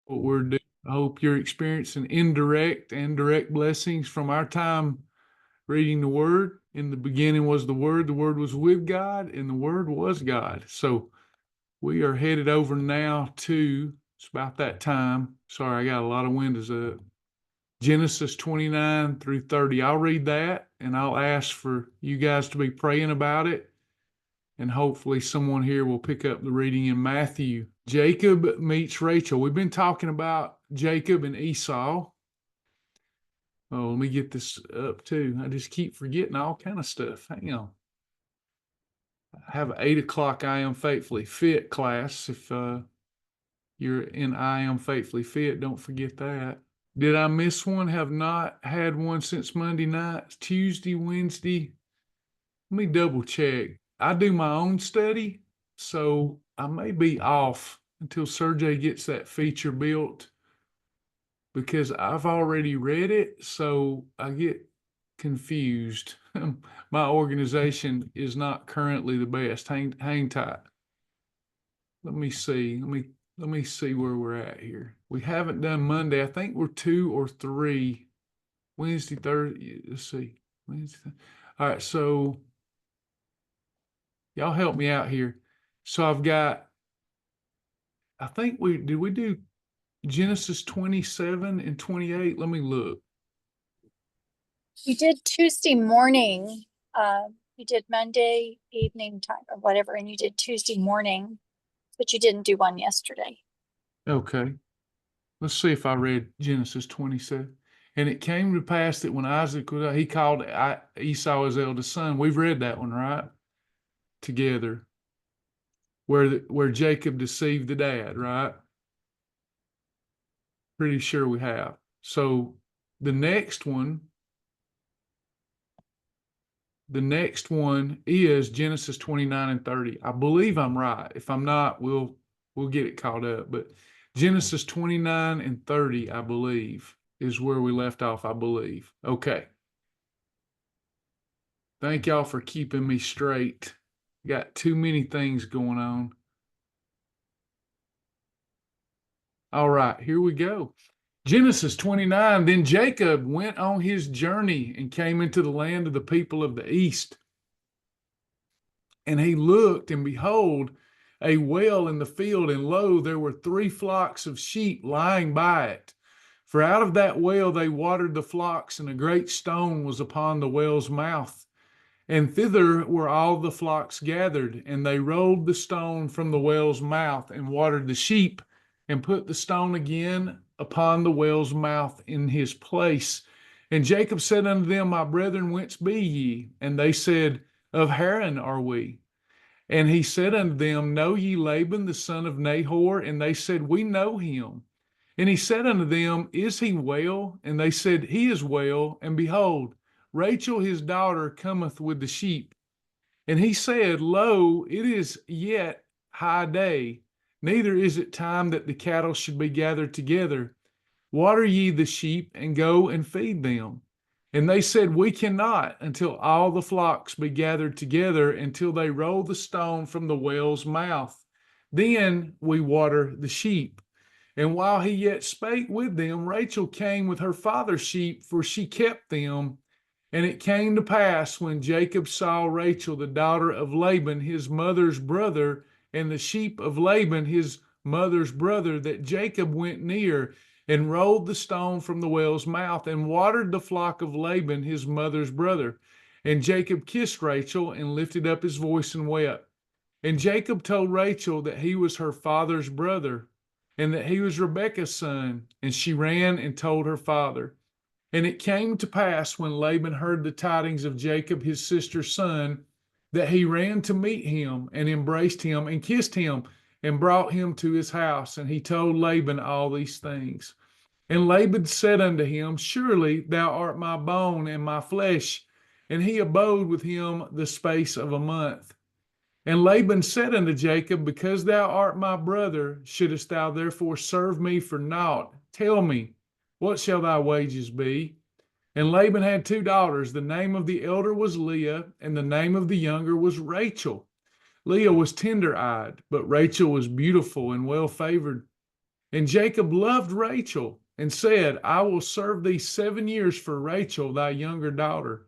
What we're doing. I hope you're experiencing indirect and direct blessings from our time reading the Word. In the beginning was the Word was with God, and the Word was God. So we are headed over now to, it's about that time. Sorry, I got a lot of windows up. Genesis 29 through 30. I'll read that and I'll ask for you guys to be praying about it. And hopefully someone here will pick up the reading in Matthew. Jacob meets Rachel. We've been talking about Jacob and Esau. Oh, let me get this up too. I just keep forgetting all kind of stuff. Hang on. I have an 8 o'clock I Am Faithfully Fit class. If you're in I Am Faithfully Fit, don't forget that. Did I miss one? Have not had one since Monday night, Tuesday, Wednesday. Let me double check. I do my own study, so I may be off until Sergey gets that feature built because I've already read it, so I get confused. My organization is not currently the best. Hang tight. Let me see. Let me see where we're at here. We haven't done Monday. I think we're 2 or 3. Wednesday, Thursday. Let's see. Wednesday. All right, so y'all help me out here. So I've got, I think we do Genesis 27 and 28? Let me look. You did Tuesday morning. You did Monday evening time or whatever, and you did Tuesday morning, but you didn't do one yesterday. Okay. Let's see if I read Genesis 27. And it came to pass that when Isaac was, he called Esau his eldest son. We've read that one, right? Together. Where Jacob deceived the dad, right? Pretty sure we have. So the next one is Genesis 29 and 30. I believe I'm right. If I'm not, we'll get it caught up. But Genesis 29 and 30, I believe, is where we left off, I believe. Okay. Thank y'all for keeping me straight. Got too many things going on. All right, here we go. Genesis 29, then Jacob went on his journey and came into the land of the people of the east. And he looked, and behold, a well in the field, and lo, there were 3 flocks of sheep lying by it. For out of that well they watered the flocks, and a great stone was upon the well's mouth. And thither were all the flocks gathered, and they rolled the stone from the well's mouth, and watered the sheep, and put the stone again upon the well's mouth in his place. And Jacob said unto them, My brethren, whence be ye? And they said, Of Haran are we. And he said unto them, Know ye Laban the son of Nahor? And they said, We know him. And he said unto them, Is he well? And they said, He is well. And behold, Rachel his daughter cometh with the sheep. And he said, Lo, it is yet high day, neither is it time that the cattle should be gathered together. Water ye the sheep, and go and feed them. And they said, We cannot until all the flocks be gathered together, until they roll the stone from the well's mouth. Then we water the sheep. And while he yet spake with them, Rachel came with her father's sheep, for she kept them. And it came to pass, when Jacob saw Rachel, the daughter of Laban, his mother's brother, and the sheep of Laban, his mother's brother, that Jacob went near and rolled the stone from the well's mouth, and watered the flock of Laban, his mother's brother. And Jacob kissed Rachel, and lifted up his voice and wept. And Jacob told Rachel that he was her father's brother, and that he was Rebekah's son. And she ran and told her father. And it came to pass, when Laban heard the tidings of Jacob his sister's son, that he ran to meet him, and embraced him, and kissed him, and brought him to his house. And he told Laban all these things. And Laban said unto him, Surely thou art my bone and my flesh. And he abode with him the space of a month. And Laban said unto Jacob, Because thou art my brother, shouldest thou therefore serve me for naught? Tell me, what shall thy wages be? And Laban had two daughters. The name of the elder was Leah, and the name of the younger was Rachel. Leah was tender-eyed, but Rachel was beautiful and well-favored. And Jacob loved Rachel and said, I will serve thee 7 years for Rachel, thy younger daughter.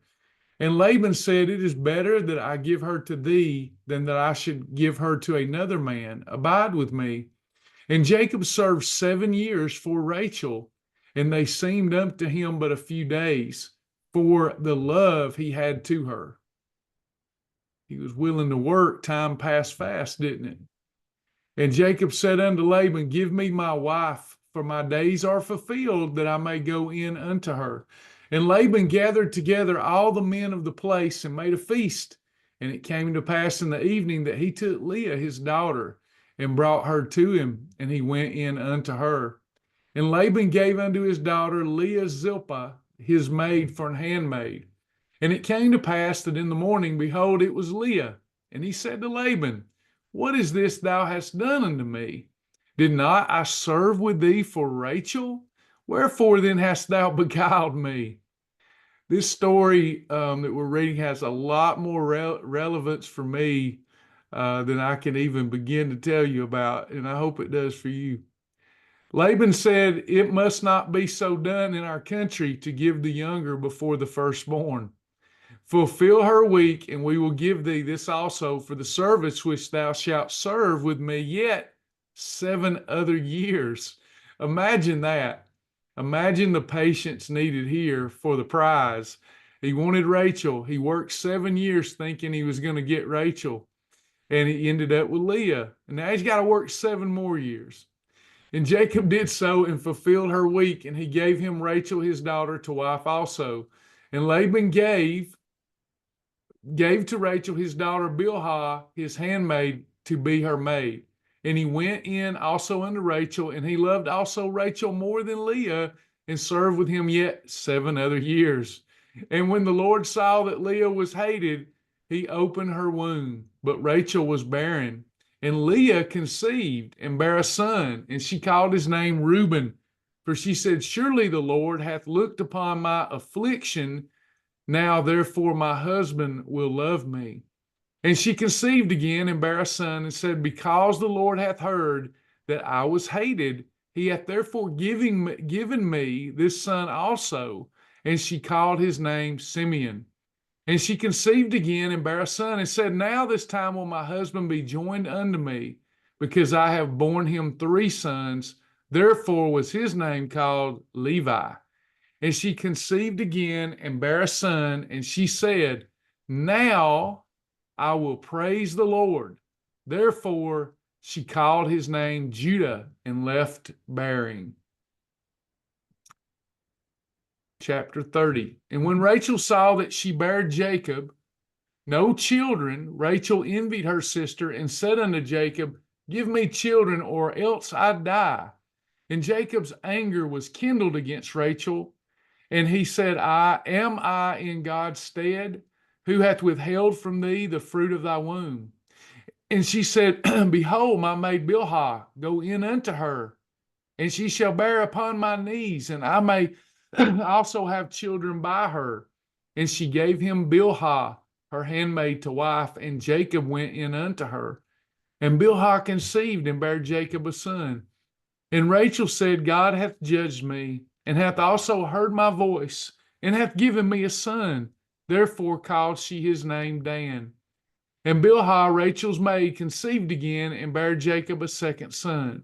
And Laban said, it is better that I give her to thee than that I should give her to another man. Abide with me. And Jacob served 7 years for Rachel, and they seemed unto him but a few days, for the love he had to her. He was willing to work. Time passed fast, didn't it? And Jacob said unto Laban, give me my wife, for my days are fulfilled, that I may go in unto her. And Laban gathered together all the men of the place and made a feast. And it came to pass in the evening that he took Leah his daughter and brought her to him, and he went in unto her. And Laban gave unto his daughter Leah Zilpah, his maid, for an handmaid. And it came to pass that in the morning, behold, it was Leah. And he said to Laban, what is this thou hast done unto me? Did not I serve with thee for Rachel? Wherefore then hast thou beguiled me? This story that we're reading has a lot more relevance for me than I can even begin to tell you about, and I hope it does for you. Laban said, it must not be so done in our country to give the younger before the firstborn. Fulfill her week, and we will give thee this also for the service which thou shalt serve with me yet 7 other years. Imagine that. Imagine the patience needed here for the prize. He wanted Rachel. He worked 7 years thinking he was going to get Rachel, and he ended up with Leah. And now he's got to work 7 more years. And Jacob did so and fulfilled her week, and he gave him Rachel his daughter to wife also. And Laban gave to Rachel his daughter Bilhah, his handmaid, to be her maid. And he went in also unto Rachel, and he loved also Rachel more than Leah, and served with him yet 7 other years. And when the Lord saw that Leah was hated, he opened her womb, but Rachel was barren. And Leah conceived and bare a son, and she called his name Reuben, for she said, surely the Lord hath looked upon my affliction. Now therefore my husband will love me. And she conceived again and bare a son, and said, because the Lord hath heard that I was hated, he hath therefore given me this son also. And she called his name Simeon. And she conceived again and bare a son, and said, now this time will my husband be joined unto me, because I have borne him 3 sons. Therefore was his name called Levi. And she conceived again and bare a son, and she said, now I will praise the Lord. Therefore she called his name Judah and left bearing. Chapter 30. And when Rachel saw that she bare Jacob no children, Rachel envied her sister and said unto Jacob, give me children, or else I die. And Jacob's anger was kindled against Rachel. And he said, am I in God's stead, who hath withheld from thee the fruit of thy womb? And she said, behold, my maid Bilhah, go in unto her, and she shall bear upon my knees, and I may also have children by her. And she gave him Bilhah, her handmaid, to wife, and Jacob went in unto her. And Bilhah conceived and bare Jacob a son. And Rachel said, God hath judged me, and hath also heard my voice, and hath given me a son. Therefore called she his name Dan. And Bilhah, Rachel's maid, conceived again, and bare Jacob a second son.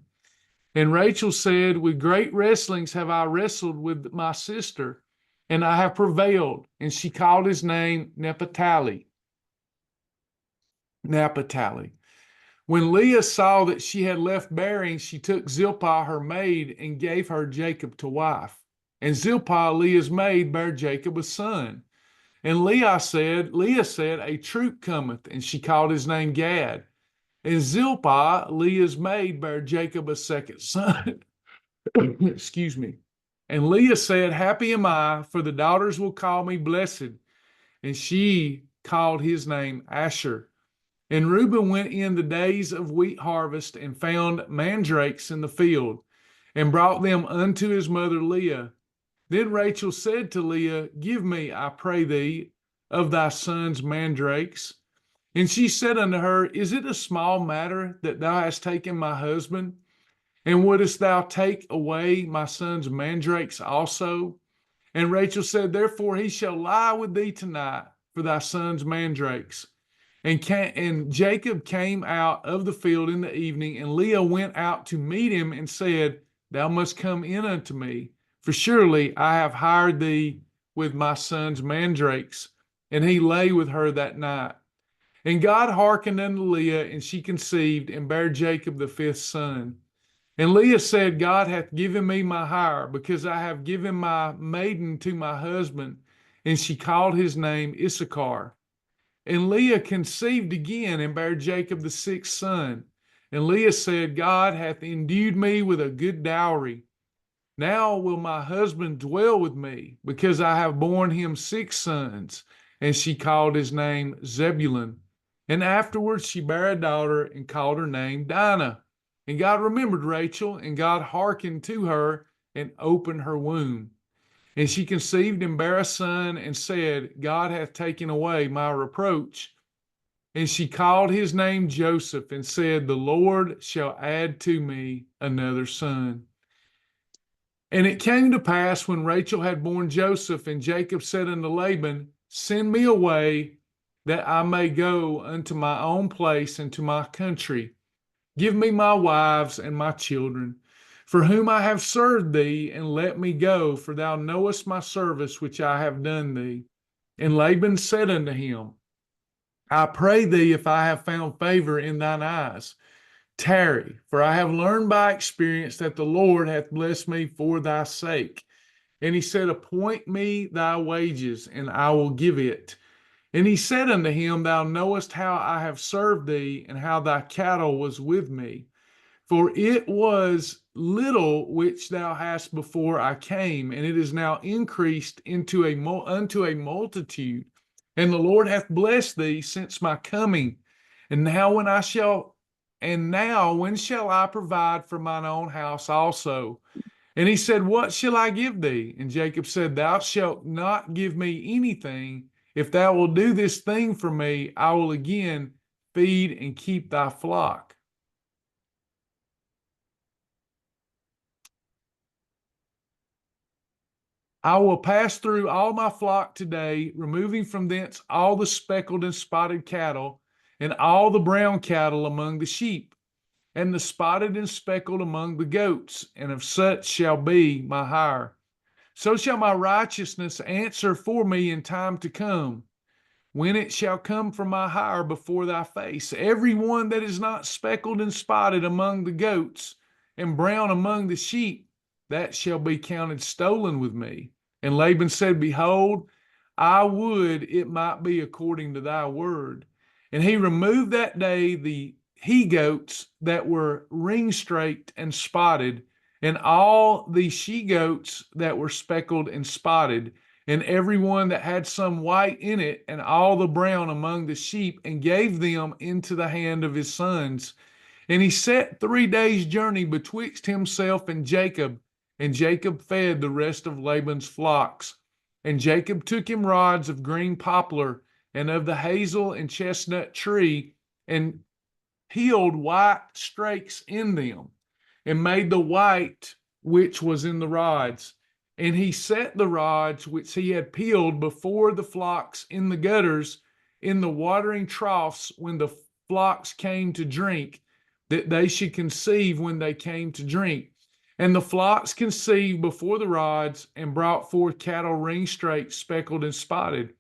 And Rachel said, with great wrestlings have I wrestled with my sister, and I have prevailed. And she called his name Naphtali. When Leah saw that she had left bearing, she took Zilpah her maid and gave her Jacob to wife. And Zilpah, Leah's maid, bare Jacob a son. And Leah said, a troop cometh, and she called his name Gad. And Zilpah, Leah's maid, bare Jacob a second son. Excuse me. And Leah said, happy am I, for the daughters will call me blessed. And she called his name Asher. And Reuben went in the days of wheat harvest and found mandrakes in the field, and brought them unto his mother Leah. Then Rachel said to Leah, Give me, I pray thee, of thy son's mandrakes. And she said unto her, Is it a small matter that thou hast taken my husband? And wouldest thou take away my son's mandrakes also? And Rachel said, Therefore he shall lie with thee tonight for thy son's mandrakes. And Jacob came out of the field in the evening, and Leah went out to meet him and said, Thou must come in unto me, for surely I have hired thee with my son's mandrakes. And he lay with her that night. And God hearkened unto Leah, and she conceived and bare Jacob the fifth son. And Leah said, God hath given me my hire, because I have given my maiden to my husband. And she called his name Issachar. And Leah conceived again and bare Jacob the sixth son. And Leah said, God hath endued me with a good dowry. Now will my husband dwell with me, because I have borne him six sons. And she called his name Zebulun. And afterwards she bare a daughter and called her name Dinah. And God remembered Rachel, and God hearkened to her and opened her womb. And she conceived and bare a son, and said, God hath taken away my reproach. And she called his name Joseph, and said, The Lord shall add to me another son. And it came to pass, when Rachel had borne Joseph, and Jacob said unto Laban, Send me away, that I may go unto my own place and to my country. Give me my wives and my children, for whom I have served thee, and let me go, for thou knowest my service which I have done thee. And Laban said unto him, I pray thee, if I have found favor in thine eyes, tarry, for I have learned by experience that the Lord hath blessed me for thy sake. And he said, Appoint me thy wages, and I will give it. And he said unto him, Thou knowest how I have served thee, and how thy cattle was with me. For it was little which thou hast before I came, and it is now increased unto a multitude. And the Lord hath blessed thee since my coming. And now when shall I provide for mine own house also? And he said, What shall I give thee? And Jacob said, Thou shalt not give me anything. If thou wilt do this thing for me, I will again feed and keep thy flock. I will pass through all my flock today, removing from thence all the speckled and spotted cattle, and all the brown cattle among the sheep, and the spotted and speckled among the goats, and of such shall be my hire. So shall my righteousness answer for me in time to come, when it shall come from my hire before thy face. Every one that is not speckled and spotted among the goats, and brown among the sheep, that shall be counted stolen with me. And Laban said, Behold, I would it might be according to thy word. And he removed that day the he-goats that were ring-straked and spotted, and all the she-goats that were speckled and spotted, and every one that had some white in it, and all the brown among the sheep, and gave them into the hand of his sons. And he set 3 days' journey betwixt himself and Jacob fed the rest of Laban's flocks. And Jacob took him rods of green poplar, and of the hazel and chestnut tree, and peeled white strakes in them, and made the white which was in the rods. And he set the rods which he had peeled before the flocks in the gutters, in the watering troughs, when the flocks came to drink, that they should conceive when they came to drink. And the flocks conceived before the rods, and brought forth cattle ring-straked, speckled, and spotted.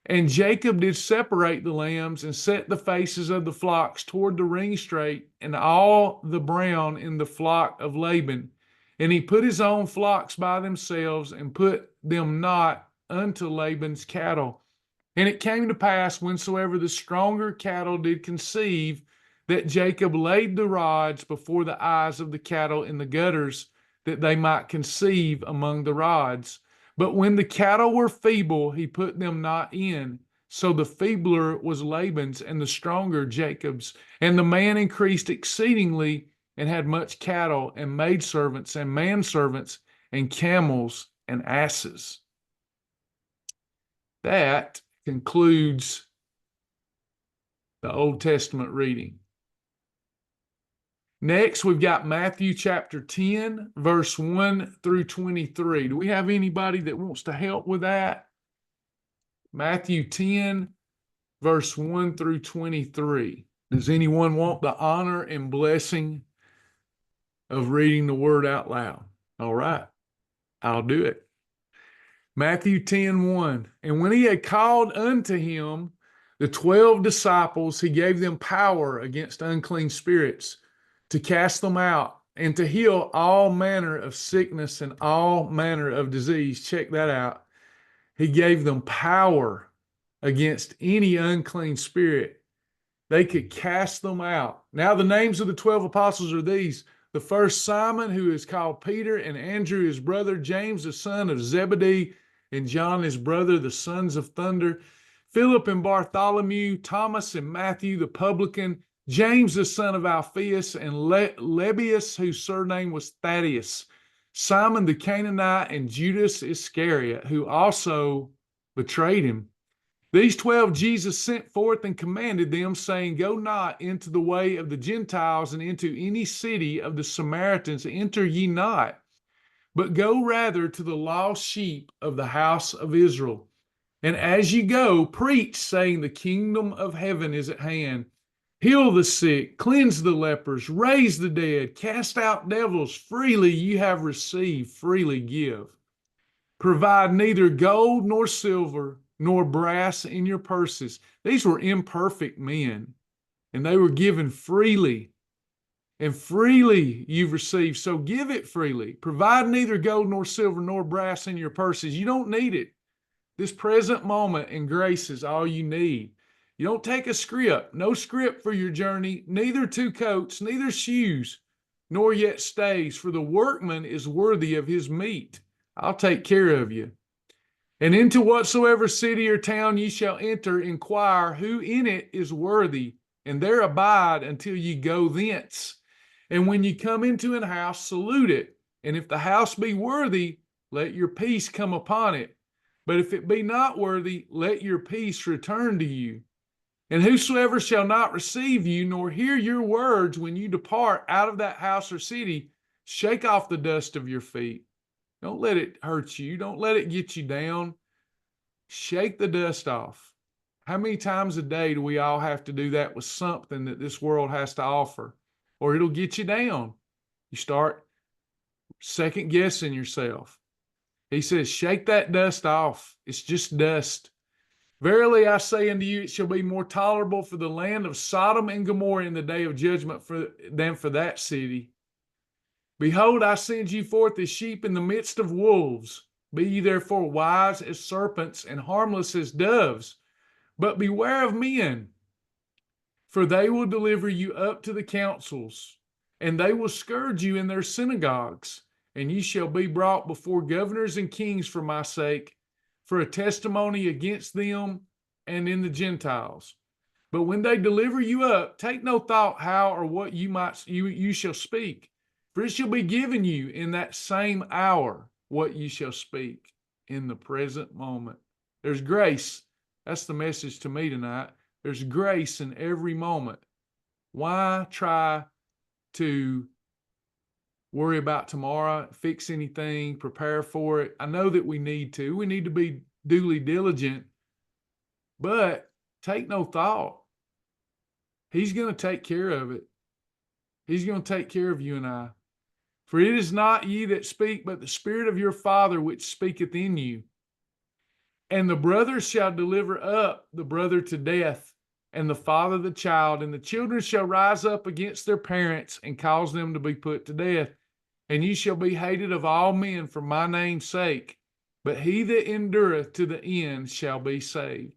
And Jacob did separate the lambs, and set the faces of the flocks toward the ring-straked, and all the brown in the flock of Laban. And he put his own flocks by themselves, and put them not unto Laban's cattle. And it came to pass, whensoever the stronger cattle did conceive, that Jacob laid the rods before the eyes of the cattle in the gutters, that they might conceive among the rods. But when the cattle were feeble, he put them not in. So the feebler was Laban's, and the stronger Jacob's. And the man increased exceedingly, and had much cattle, and maidservants, and manservants, and camels, and asses. That concludes the Old Testament reading. Next, we've got Matthew chapter 10, verse 1 through 23. Do we have anybody that wants to help with that? Matthew 10, verse 1 through 23. Does anyone want the honor and blessing of reading the word out loud? All right, I'll do it. Matthew 10:1. And when he had called unto him the 12 disciples, he gave them power against unclean spirits to cast them out and to heal all manner of sickness and all manner of disease. Check that out. He gave them power against any unclean spirit. They could cast them out. Now the names of the 12 apostles are these. The first, Simon, who is called Peter, and Andrew his brother, James the son of Zebedee, and John his brother, the sons of thunder, Philip and Bartholomew, Thomas and Matthew the publican, James the son of Alphaeus, and Lebbaeus, whose surname was Thaddeus, Simon the Canaanite, and Judas Iscariot, who also betrayed him. These 12 Jesus sent forth and commanded them, saying, Go not into the way of the Gentiles, and into any city of the Samaritans enter ye not, but go rather to the lost sheep of the house of Israel. And as ye go, preach, saying, The kingdom of heaven is at hand. Heal the sick, cleanse the lepers, raise the dead, cast out devils. Freely you have received, freely give. Provide neither gold nor silver nor brass in your purses. These were imperfect men, and they were given freely. And freely you've received, so give it freely. Provide neither gold nor silver nor brass in your purses. You don't need it. This present moment and grace is all you need. You don't take a scrip, no scrip for your journey, neither two coats, neither shoes, nor yet stays, for the workman is worthy of his meat. I'll take care of you. And into whatsoever city or town ye shall enter, inquire who in it is worthy, and there abide until ye go thence. And when ye come into an house, salute it. And if the house be worthy, let your peace come upon it. But if it be not worthy, let your peace return to you. And whosoever shall not receive you, nor hear your words when you depart out of that house or city, shake off the dust of your feet. Don't let it hurt you. Don't let it get you down. Shake the dust off. How many times a day do we all have to do that with something that this world has to offer? Or it'll get you down. You start second guessing yourself. He says, shake that dust off. It's just dust. Verily I say unto you, it shall be more tolerable for the land of Sodom and Gomorrah in the day of judgment than for that city. Behold, I send you forth as sheep in the midst of wolves. Be ye therefore wise as serpents and harmless as doves. But beware of men, for they will deliver you up to the councils, and they will scourge you in their synagogues. And ye shall be brought before governors and kings for my sake, for a testimony against them and in the Gentiles. But when they deliver you up, take no thought how or what you shall speak. For it shall be given you in that same hour what you shall speak in the present moment. There's grace. That's the message to me tonight. There's grace in every moment. Why try to worry about tomorrow, fix anything, prepare for it? I know that we need to. We need to be duly diligent, but take no thought. He's going to take care of it. He's going to take care of you and I. For it is not ye that speak, but the Spirit of your Father which speaketh in you. And the brother shall deliver up the brother to death, and the father the child, and the children shall rise up against their parents and cause them to be put to death. And ye shall be hated of all men for my name's sake, but he that endureth to the end shall be saved.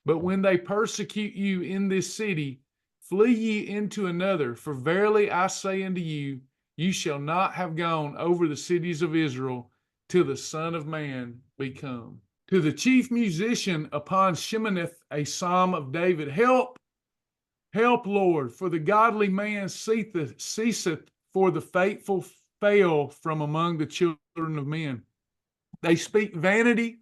But when they persecute you in this city, flee ye into another, for verily I say unto you, you shall not have gone over the cities of Israel till the Son of Man be come. To the chief musician upon Sheminith, a psalm of David, help, help, Lord, for the godly man ceaseth, for the faithful fail from among the children of men. They speak vanity,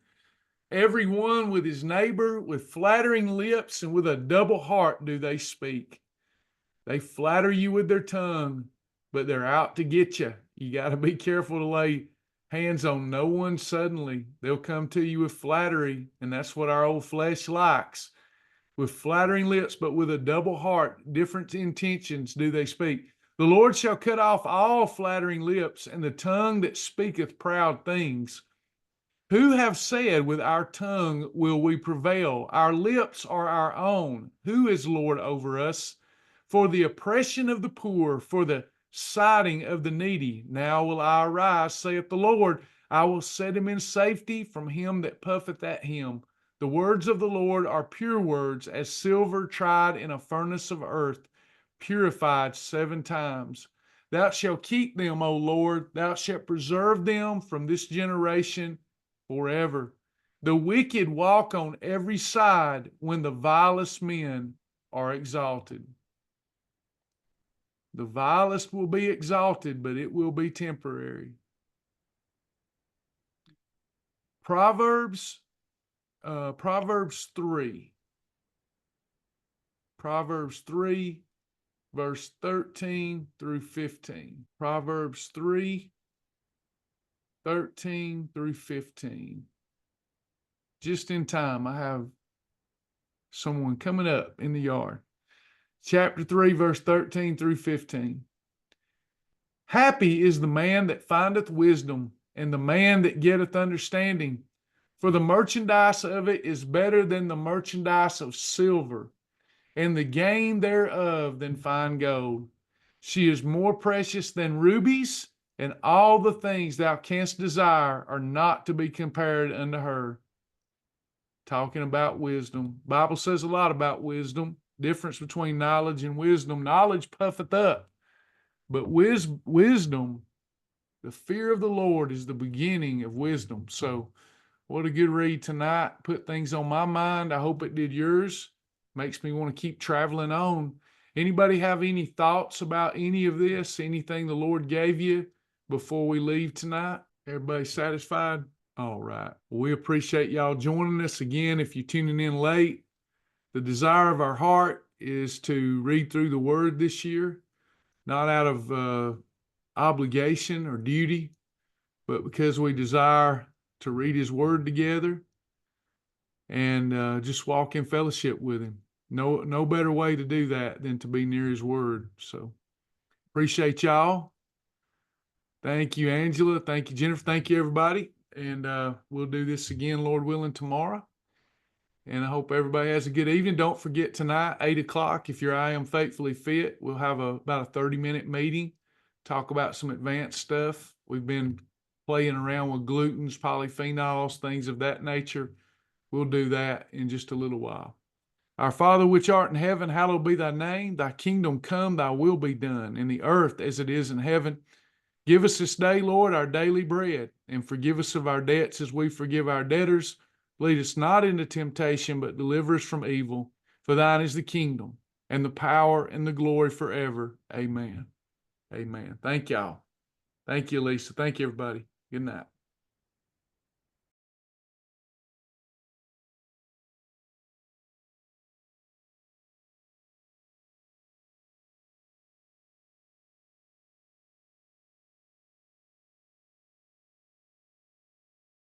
every one with his neighbor, with flattering lips and with a double heart do they speak. They flatter you with their tongue, but they're out to get you. You got to be careful to lay hands on no one suddenly. They'll come to you with flattery, and that's what our old flesh likes. With flattering lips, but with a double heart, different intentions do they speak. The Lord shall cut off all flattering lips, and the tongue that speaketh proud things. Who have said, with our tongue will we prevail? Our lips are our own. Who is Lord over us? For the oppression of the poor, for the siding of the needy. Now will I arise, saith the Lord. I will set him in safety from him that puffeth at him. The words of the Lord are pure words, as silver tried in a furnace of earth, purified 7 times. Thou shalt keep them, O Lord. Thou shalt preserve them from this generation forever. The wicked walk on every side when the vilest men are exalted. The vilest will be exalted, but it will be temporary. Proverbs 3. Proverbs 3, verse 13 through 15. Proverbs 3, 13 through 15. Just in time, I have someone coming up in the yard. Chapter 3, verse 13 through 15. Happy is the man that findeth wisdom, and the man that getteth understanding. For the merchandise of it is better than the merchandise of silver, and the gain thereof than fine gold. She is more precious than rubies, and all the things thou canst desire are not to be compared unto her. Talking about wisdom. Bible says a lot about wisdom. Difference between knowledge and wisdom. Knowledge puffeth up, but wisdom, the fear of the Lord, is the beginning of wisdom. So what a good read tonight. Put things on my mind. I hope it did yours. Makes me want to keep traveling on. Anybody have any thoughts about any of this? Anything the Lord gave you before we leave tonight? Everybody satisfied? All right. We appreciate y'all joining us again. If you're tuning in late, the desire of our heart is to read through the Word this year, not out of obligation or duty, but because we desire to read His Word together and just walk in fellowship with Him. No better way to do that than to be near His Word. So appreciate y'all. Thank you, Angela. Thank you, Jennifer. Thank you, everybody. And we'll do this again, Lord willing, tomorrow. And I hope everybody has a good evening. Don't forget tonight, 8 o'clock, if you're I Am Faithfully Fit, we'll have about a 30-minute meeting, talk about some advanced stuff. We've been playing around with glutens, polyphenols, things of that nature. We'll do that in just a little while. Our Father which art in heaven, hallowed be thy name. Thy kingdom come, thy will be done, in the earth as it is in heaven. Give us this day, Lord, our daily bread, and forgive us of our debts as we forgive our debtors. Lead us not into temptation, but deliver us from evil. For thine is the kingdom, and the power, and the glory forever. Amen. Amen. Thank y'all. Thank you, Lisa. Thank you, everybody. Good night.